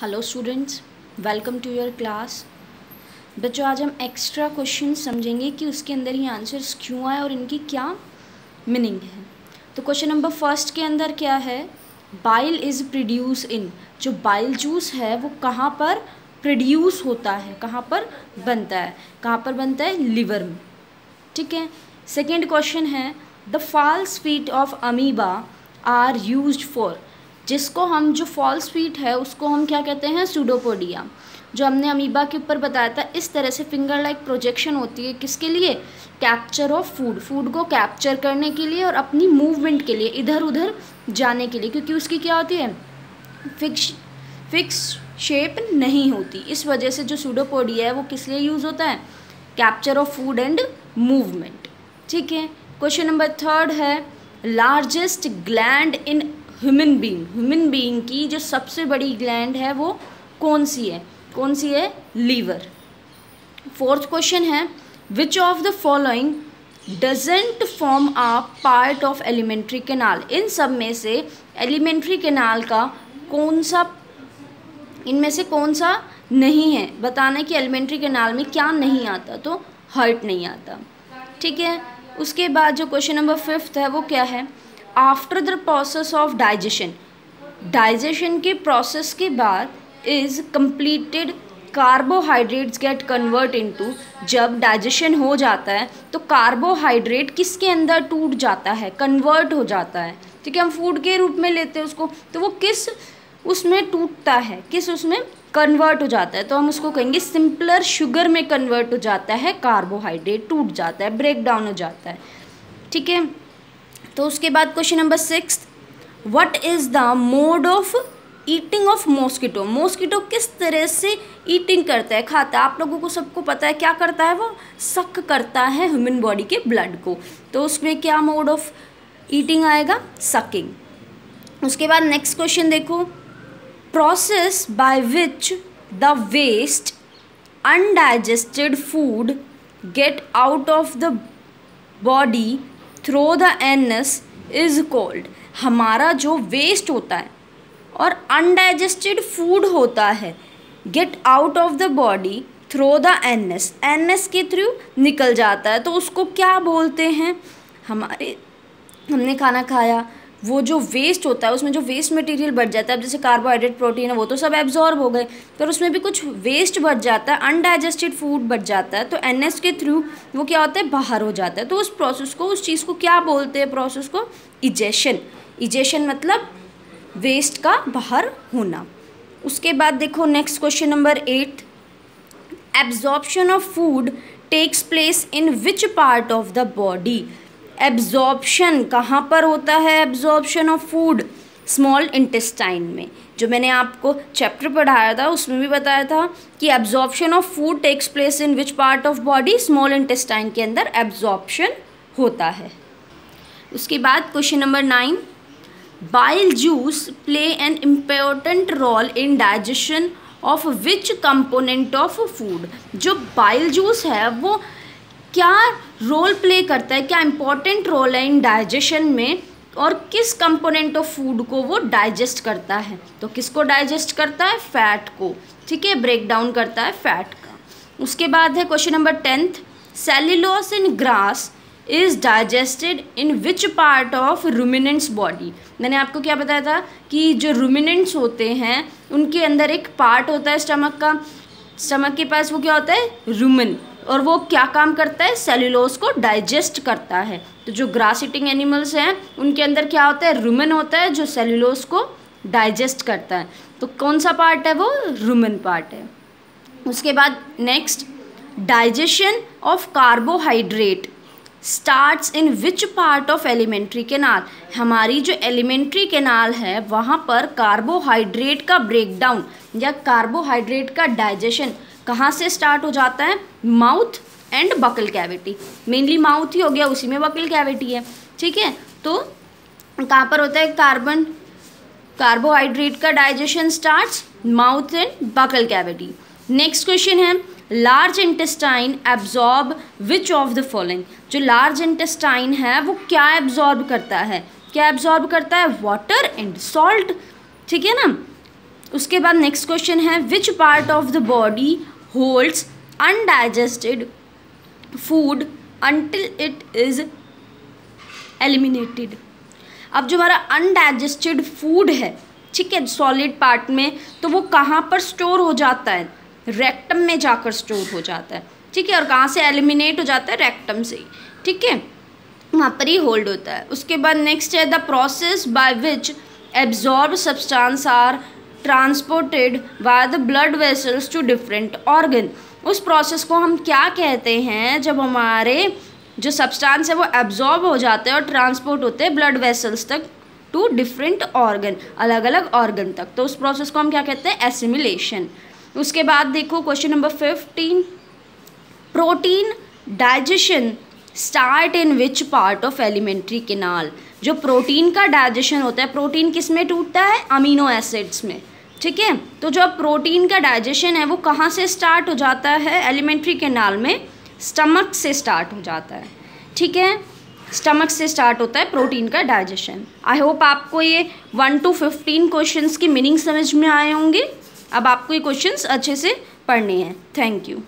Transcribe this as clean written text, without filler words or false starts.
Hello students, welcome to your class. बच्चों, आज हम एक्स्ट्रा क्वेश्चन समझेंगे कि उसके अंदर ही आंसर्स क्यों आए और इनकी क्या मीनिंग है। तो क्वेश्चन नंबर फर्स्ट के अंदर क्या है, बाइल इज़ प्रोड्यूस इन। जो बाइल जूस है वो कहाँ पर प्रोड्यूस होता है, कहाँ पर बनता है, कहाँ पर बनता है, लिवर में। ठीक है। सेकेंड क्वेश्चन है, the false feet of amoeba are used for. जिसको हम, जो फॉल्स फीट है उसको हम क्या कहते हैं, सूडोपोडिया। जो हमने अमीबा के ऊपर बताया था, इस तरह से फिंगर लाइक प्रोजेक्शन होती है किसके लिए, कैप्चर ऑफ फूड, फूड को कैप्चर करने के लिए और अपनी मूवमेंट के लिए, इधर उधर जाने के लिए, क्योंकि उसकी क्या होती है, फिक्स शेप नहीं होती। इस वजह से जो सूडोपोडिया है वो किस लिए यूज़ होता है, capture of food and movement. ठीक है। क्वेश्चन नंबर थर्ड है, largest gland in human being. Human being की जो सबसे बड़ी ग्लैंड है वो कौन सी है, कौन सी है, लीवर। फोर्थ क्वेश्चन है, which of the following doesn't form a part of alimentary canal. इन सब में से एलिमेंट्री कैनाल का कौन सा, इनमें से कौन सा नहीं है, बताना है कि एलिमेंट्री कैनाल में क्या नहीं आता, तो हार्ट नहीं आता। ठीक है। उसके बाद जो क्वेश्चन नंबर फिफ्थ है वो क्या है, after the process of digestion. Digestion के प्रोसेस के बाद is completed carbohydrates gate convert into. जब डाइजेशन हो जाता है तो कार्बोहाइड्रेट किसके अंदर टूट जाता है, कन्वर्ट हो जाता है। ठीक है, हम फूड के रूप में लेते हैं उसको, तो वो किस उसमें टूटता है, किस उसमें कन्वर्ट हो जाता है, तो हम उसको कहेंगे सिंपलर शुगर में कन्वर्ट हो जाता है, कार्बोहाइड्रेट टूट जाता है, ब्रेक डाउन हो जाता है। ठीक है। तो उसके बाद question number six, what is the mode of eating of mosquito. Mosquito किस तरह से ईटिंग करता है, खाता है, आप लोगों को सबको पता है क्या करता है, वो सक करता है ह्यूमन बॉडी के ब्लड को, तो उसमें क्या मोड ऑफ ईटिंग आएगा, सकिंग। उसके बाद नेक्स्ट क्वेश्चन देखो, process by which the waste undigested food get out of the body through the anus is called. हमारा जो वेस्ट होता है और अनडाइजेस्टेड फूड होता है, get out of the body through the anus, anus के through निकल जाता है, तो उसको क्या बोलते हैं, हमने खाना खाया, वो जो वेस्ट होता है उसमें जो वेस्ट मटेरियल बढ़ जाता है, अब जैसे कार्बोहाइड्रेट, प्रोटीन है, वो तो सब एब्जॉर्ब हो गए, पर उसमें भी कुछ वेस्ट बढ़ जाता है, अनडाइजेस्टेड फूड बढ़ जाता है, तो एनएस के थ्रू वो क्या होता है, बाहर हो जाता है। तो उस प्रोसेस को, उस चीज़ को क्या बोलते हैं, प्रोसेस को इजेशन। इजेशन मतलब वेस्ट का बाहर होना। उसके बाद देखो next question number 8, absorption of food takes place in which part of the body. Absorption कहाँ पर होता है, absorption of food, small intestine में। जो मैंने आपको चैप्टर पढ़ाया था उसमें भी बताया था कि absorption of food takes place in which part of body, small intestine के अंदर एब्जॉर्प्शन होता है। उसके बाद question number 9, bile juice play an important role in digestion of which component of food. जो बाइल जूस है वो क्या रोल प्ले करता है, क्या इंपॉर्टेंट रोल है इन डाइजेशन में, और किस कंपोनेंट ऑफ फूड को वो डाइजेस्ट करता है, तो किसको डाइजेस्ट करता है, फैट को। ठीक है, ब्रेक डाउन करता है फैट का। उसके बाद है question number 10, cellulose in grass is digested in which part of ruminants body. मैंने आपको क्या बताया था कि जो रूमिनेंट्स होते हैं उनके अंदर एक पार्ट होता है स्टमक का, स्टमक के पास वो क्या होता है, रूमेन, और वो क्या काम करता है, सेल्यूलोज को डाइजेस्ट करता है। तो जो ग्रास ईटिंग एनिमल्स हैं उनके अंदर क्या होता है, रूमेन होता है जो सेल्यूलोज को डाइजेस्ट करता है। तो कौन सा पार्ट है वो, रूमेन पार्ट है। उसके बाद next, digestion of carbohydrate starts in which part of alimentary canal. हमारी जो एलिमेंट्री कैनाल है वहाँ पर कार्बोहाइड्रेट का ब्रेकडाउन या कार्बोहाइड्रेट का डाइजेशन कहाँ से स्टार्ट हो जाता है, mouth and buccal cavity. Mainly mouth ही हो गया, उसी में बकल कैविटी है। ठीक है, तो कहाँ पर होता है कार्बोहाइड्रेट का digestion starts mouth and buccal cavity. Next question है, large intestine absorb which of the following. जो लार्ज इंटेस्टाइन है वो क्या एब्जॉर्ब करता है, क्या एब्जॉर्ब करता है, वाटर एंड सॉल्ट। ठीक है ना, उसके बाद नेक्स्ट क्वेश्चन है विच part of the body holds undigested food until it is eliminated. अब जो हमारा अनडाइजेस्टेड फूड है, ठीक है, सॉलिड पार्ट में, तो वो कहाँ पर स्टोर हो जाता है? रेक्टम में जाकर स्टोर हो जाता है, ठीक है। और कहाँ से एलिमिनेट हो जाता है? रेक्टम से ही, ठीक है, वहाँ पर ही होल्ड होता है। उसके बाद नेक्स्ट है the process by which absorb substance are transported by the blood vessels to different organ. उस प्रोसेस को हम क्या कहते हैं जब हमारे जो सब्सटेंस है वो एब्जॉर्ब हो जाते हैं और ट्रांसपोर्ट होते हैं ब्लड वेसल्स तक टू डिफरेंट ऑर्गन, अलग अलग ऑर्गन तक, तो उस प्रोसेस को हम क्या कहते हैं? एसिमिलेशन। उसके बाद देखो question number 15, protein digestion start in which part of alimentary canal. जो प्रोटीन का डाइजेशन होता है, प्रोटीन किस में टूटता है? अमीनो एसिड्स में, ठीक है। तो जो प्रोटीन का डाइजेशन है वो कहाँ से स्टार्ट हो जाता है? एलिमेंट्री कैनाल में स्टमक से स्टार्ट हो जाता है, ठीक है, स्टमक से स्टार्ट होता है प्रोटीन का डाइजेशन। आई होप आपको ये 1 to 15 क्वेश्चंस की मीनिंग समझ में आए होंगे। अब आपको ये क्वेश्चंस अच्छे से पढ़ने हैं। Thank you.